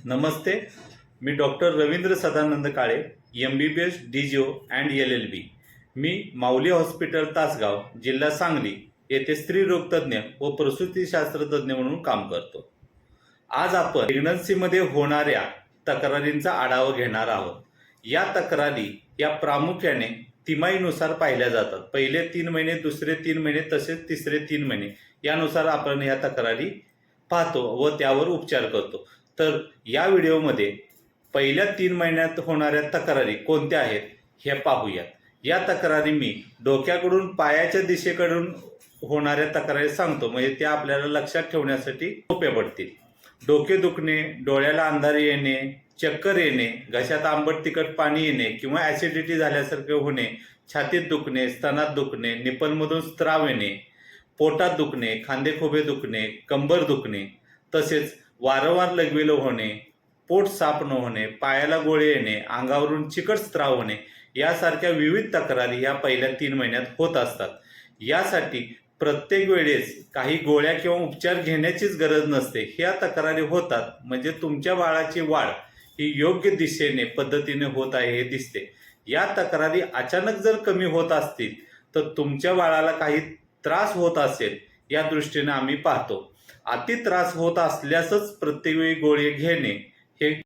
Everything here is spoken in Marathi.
नमस्ते. मी doctor Ravindra Sadanand Kale, MBBS DGO and LLB. मी माऊली हॉस्पिटल तासगाव, जिल्हा सांगली येथे स्त्रीरोग तज्ज्ञ व प्रसूतीशास्त्र तज्ज्ञ म्हणून काम करतो. आज आपण प्रेग्नन्सीमध्ये होणाऱ्या तक्रारींचा आढावा घेणार आहोत. या तक्रारी या प्रामुख्याने तिमाहीनुसार पाहिल्या जातात. पहिले 3 महिने, दुसरे 3 महिने, तसेच तिसरे 3 महिने यानुसार आपण या तक्रारी पाहतो व त्यावर उपचार करतो. तर या व्हिडिओमध्ये पहिल्या 3 महिन्यात होणाऱ्या तक्रारी कोणत्या आहेत हे पाहूयात. या तक्रारी मी डोक्याकडून पायाच्या दिशेकडून होणाऱ्या तक्रारी सांगतो, म्हणजे त्या आपल्याला लक्षात ठेवण्यासाठी सोपे पडतील. डोके दुखणे, डोळ्याला अंधारी येणे, चक्कर येणे, घशात आंबट तिखट पाणी येणे किंवा ॲसिडिटी झाल्यासारखे होणे, छातीत दुखणे, स्तनात दुखणे, निप्पलमधून स्त्राव येणे, पोटात दुखणे, खांदेखोबे दुखणे, कंबर दुखणे, तसेच वारंवार लघवीला होणे, पोट साफ न होणे, पायाला गोळे येणे, अंगावरून चिकट स्त्राव होणे यासारख्या विविध तक्रारी या पहिल्या 3 महिन्यात होत असतात. यासाठी प्रत्येक वेळेस काही गोळ्या किंवा उपचार घेण्याचीच गरज नसते. ह्या तक्रारी होतात म्हणजे तुमच्या बाळाची वाढ ही योग्य दिशेने पद्धतीने होत आहे हे दिसते. या तक्रारी अचानक जर कमी होत असतील तर तुमच्या बाळाला काही त्रास होत असेल या दृष्टीने आम्ही पाहतो. अति त्रास होत असल्यासच प्रत्येक वेळी गोळी घेणे हे